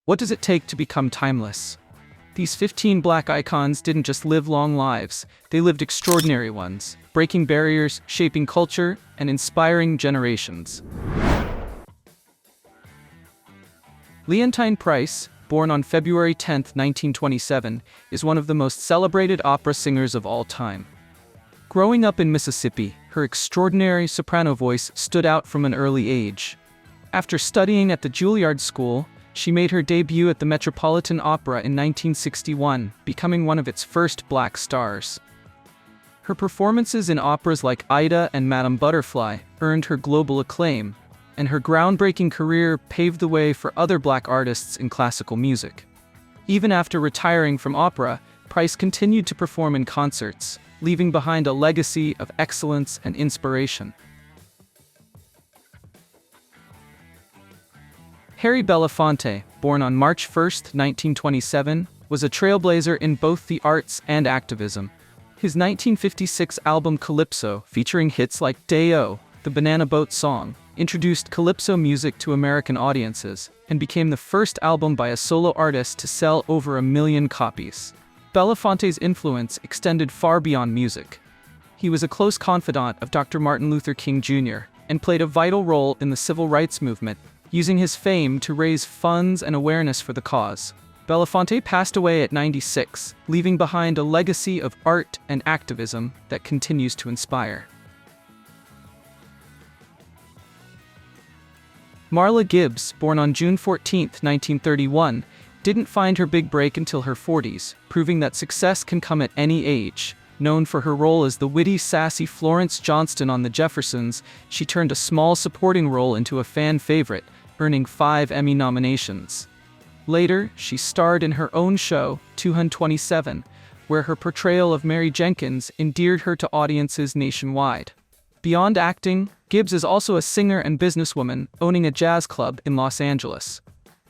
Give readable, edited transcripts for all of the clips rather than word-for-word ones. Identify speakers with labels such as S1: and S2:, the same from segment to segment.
S1: What does it take to become timeless? These 15 black icons didn't just live long lives, they lived extraordinary ones, breaking barriers, shaping culture, and inspiring generations. Leontine Price, born on February 10, 1927, is one of the most celebrated opera singers of all time. Growing up in Mississippi, her extraordinary soprano voice stood out from an early age. After studying at the Juilliard School, she made her debut at the Metropolitan Opera in 1961, becoming one of its first black stars. Her performances in operas like Aida and Madame Butterfly earned her global acclaim, and her groundbreaking career paved the way for other black artists in classical music. Even after retiring from opera, Price continued to perform in concerts, leaving behind a legacy of excellence and inspiration. Harry Belafonte, born on March 1, 1927, was a trailblazer in both the arts and activism. His 1956 album Calypso, featuring hits like Day-O, the Banana Boat song, introduced calypso music to American audiences and became the first album by a solo artist to sell over 1 million copies. Belafonte's influence extended far beyond music. He was a close confidant of Dr. Martin Luther King Jr. and played a vital role in the civil rights movement, using his fame to raise funds and awareness for the cause. Belafonte passed away at 96, leaving behind a legacy of art and activism that continues to inspire. Marla Gibbs, born on June 14, 1931, didn't find her big break until her 40s, proving that success can come at any age. Known for her role as the witty, sassy Florence Johnston on The Jeffersons, she turned a small supporting role into a fan favorite, earning 5 Emmy nominations. Later, she starred in her own show, 227, where her portrayal of Mary Jenkins endeared her to audiences nationwide. Beyond acting, Gibbs is also a singer and businesswoman, owning a jazz club in Los Angeles.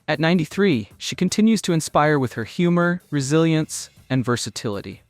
S1: At 93, she continues to inspire with her humor, resilience, and versatility.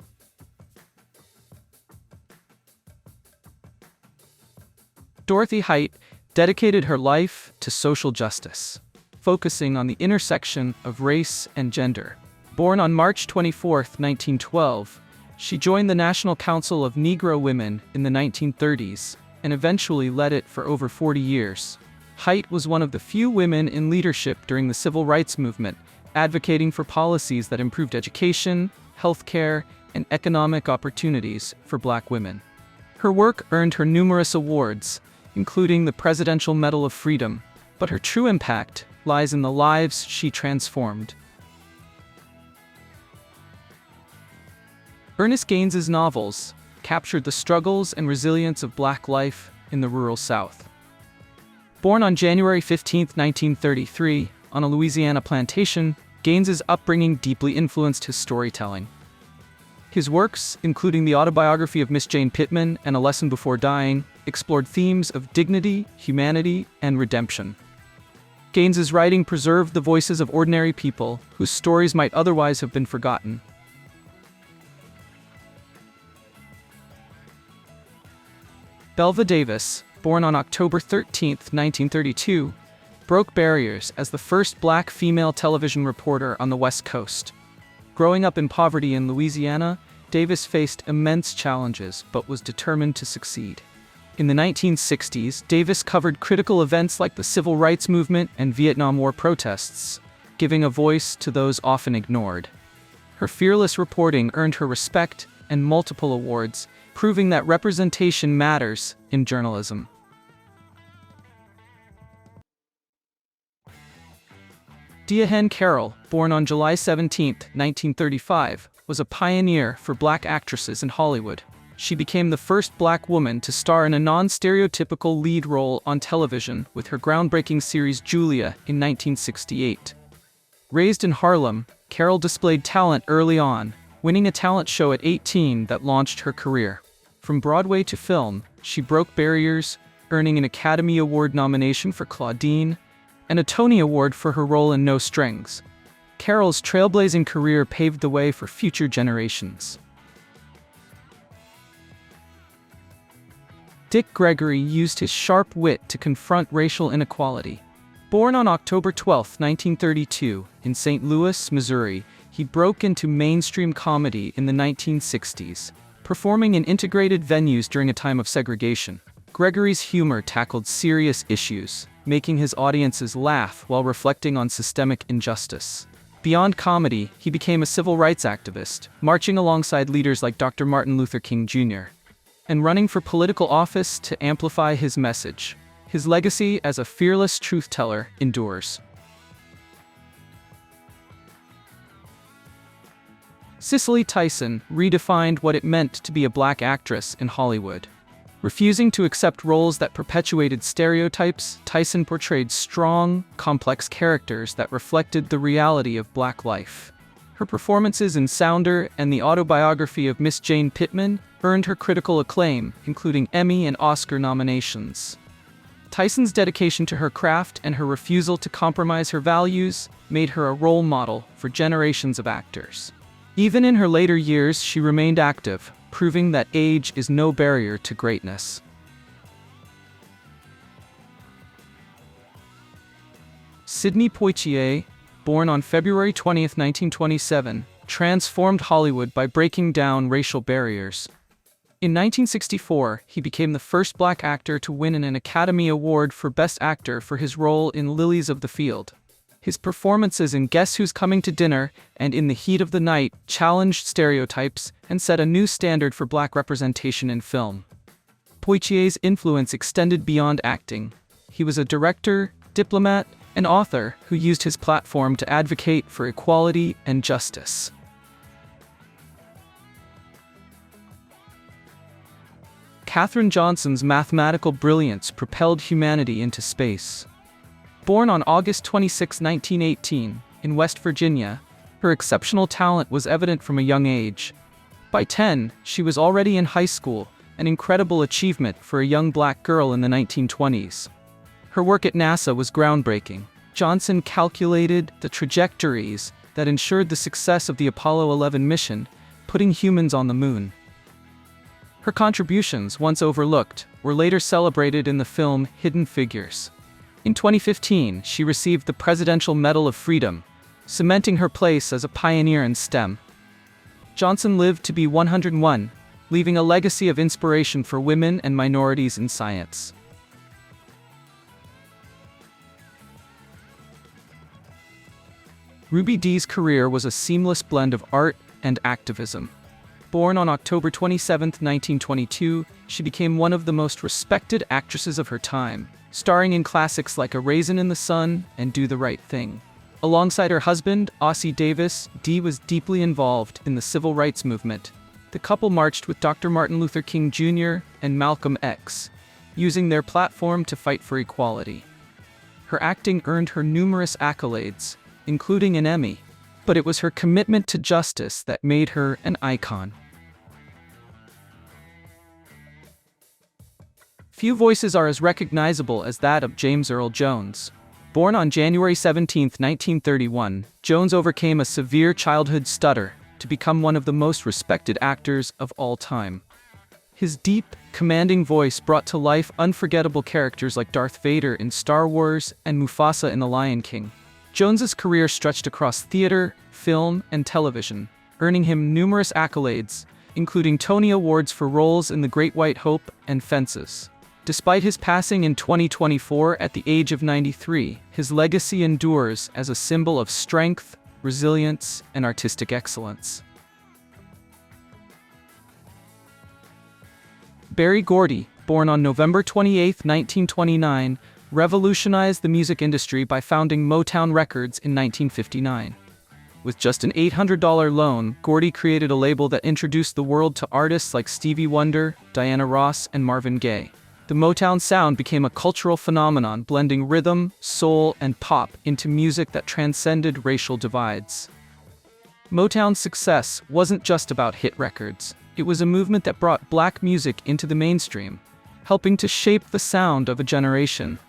S1: Dorothy Height dedicated her life to social justice, focusing on the intersection of race and gender. Born on March 24, 1912, she joined the National Council of Negro Women in the 1930s and eventually led it for over 40 years. Height was one of the few women in leadership during the civil rights movement, advocating for policies that improved education, healthcare, and economic opportunities for black women. Her work earned her numerous awards, including the Presidential Medal of Freedom, but her true impact lies in the lives she transformed. Ernest Gaines's novels captured the struggles and resilience of black life in the rural South. Born on January 15, 1933, on a Louisiana plantation, Gaines's upbringing deeply influenced his storytelling. His works, including the autobiography of Miss Jane Pittman and A Lesson Before Dying, explored themes of dignity, humanity, and redemption. Gaines's writing preserved the voices of ordinary people whose stories might otherwise have been forgotten. Belva Davis, born on October 13, 1932, broke barriers as the first black female television reporter on the West Coast. Growing up in poverty in Louisiana, Davis faced immense challenges but was determined to succeed. In the 1960s, Davis covered critical events like the Civil Rights Movement and Vietnam War protests, giving a voice to those often ignored. Her fearless reporting earned her respect and multiple awards, proving that representation matters in journalism. Dien Carol, born on July 17, 1935, was a pioneer for black actresses in Hollywood. She became the first black woman to star in a non-stereotypical lead role on television with her groundbreaking series Julia in 1968. Raised in Harlem, Carol displayed talent early on, winning a talent show at 18 that launched her career. From Broadway to film, she broke barriers, earning an Academy Award nomination for Claudine and a Tony Award for her role in No Strings. Carol's trailblazing career paved the way for future generations. Dick Gregory used his sharp wit to confront racial inequality. Born on October 12, 1932, in St. Louis, Missouri, he broke into mainstream comedy in the 1960s, performing in integrated venues during a time of segregation. Gregory's humor tackled serious issues, making his audiences laugh while reflecting on systemic injustice. Beyond comedy, he became a civil rights activist, marching alongside leaders like Dr. Martin Luther King Jr., and running for political office to amplify his message. His legacy as a fearless truth-teller endures. Sicily Tyson redefined what it meant to be a black actress in Hollywood. Refusing to accept roles that perpetuated stereotypes, Tyson portrayed strong, complex characters that reflected the reality of black life. Her performances in Sounder and the autobiography of Miss Jane Pittman earned her critical acclaim, including Emmy and Oscar nominations. Tyson's dedication to her craft and her refusal to compromise her values made her a role model for generations of actors. Even in her later years, she remained active, proving that age is no barrier to greatness. Sidney Poitier, born on February 20, 1927, transformed Hollywood by breaking down racial barriers. In 1964, he became the first black actor to win an Academy Award for Best Actor for his role in Lilies of the Field. His performances in Guess Who's Coming to Dinner and In the Heat of the Night challenged stereotypes and set a new standard for black representation in film. Poitier's influence extended beyond acting. He was a director, diplomat, and author who used his platform to advocate for equality and justice. Katherine Johnson's mathematical brilliance propelled humanity into space. Born on August 26, 1918, in West Virginia, her exceptional talent was evident from a young age. By 10, she was already in high school, an incredible achievement for a young black girl in the 1920s. Her work at NASA was groundbreaking. Johnson calculated the trajectories that ensured the success of the Apollo 11 mission, putting humans on the moon. Her contributions, once overlooked, were later celebrated in the film Hidden Figures. In 2015, she received the Presidential Medal of Freedom, cementing her place as a pioneer in STEM. Johnson lived to be 101, leaving a legacy of inspiration for women and minorities in science. Ruby Dee's career was a seamless blend of art and activism. Born on October 27, 1922, she became one of the most respected actresses of her time, starring in classics like A Raisin in the Sun and Do the Right Thing. Alongside her husband, Ossie Davis, Dee was deeply involved in the civil rights movement. The couple marched with Dr. Martin Luther King Jr. and Malcolm X, using their platform to fight for equality. Her acting earned her numerous accolades, including an Emmy, but it was her commitment to justice that made her an icon. Few voices are as recognizable as that of James Earl Jones. Born on January 17, 1931, Jones overcame a severe childhood stutter to become one of the most respected actors of all time. His deep, commanding voice brought to life unforgettable characters like Darth Vader in Star Wars and Mufasa in The Lion King. Jones's career stretched across theater, film, and television, earning him numerous accolades, including Tony Awards for roles in The Great White Hope and Fences. Despite his passing in 2024 at the age of 93, his legacy endures as a symbol of strength, resilience, and artistic excellence. Berry Gordy, born on November 28, 1929, revolutionized the music industry by founding Motown Records in 1959. With just an $800 loan, Gordy created a label that introduced the world to artists like Stevie Wonder, Diana Ross, and Marvin Gaye. The Motown sound became a cultural phenomenon, blending rhythm, soul, and pop into music that transcended racial divides. Motown's success wasn't just about hit records. It was a movement that brought black music into the mainstream, helping to shape the sound of a generation.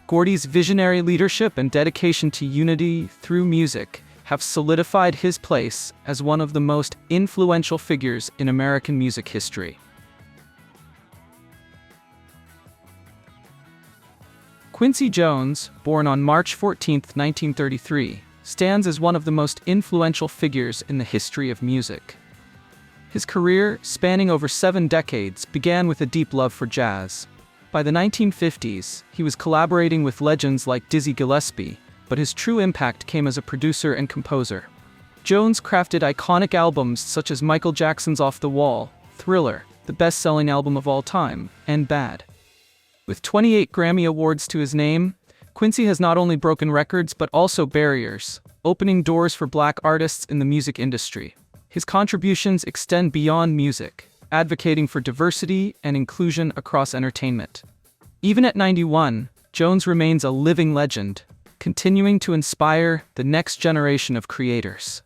S1: Gordy's visionary leadership and dedication to unity through music have solidified his place as one of the most influential figures in American music history. Quincy Jones, born on March 14, 1933, stands as one of the most influential figures in the history of music. His career, spanning over 7 decades, began with a deep love for jazz. By the 1950s, he was collaborating with legends like Dizzy Gillespie, but his true impact came as a producer and composer. Jones crafted iconic albums such as Michael Jackson's Off the Wall, Thriller, the best-selling album of all time, and Bad. With 28 Grammy Awards to his name, Quincy has not only broken records but also barriers, opening doors for Black artists in the music industry. His contributions extend beyond music, advocating for diversity and inclusion across entertainment. Even at 91, Jones remains a living legend, continuing to inspire the next generation of creators.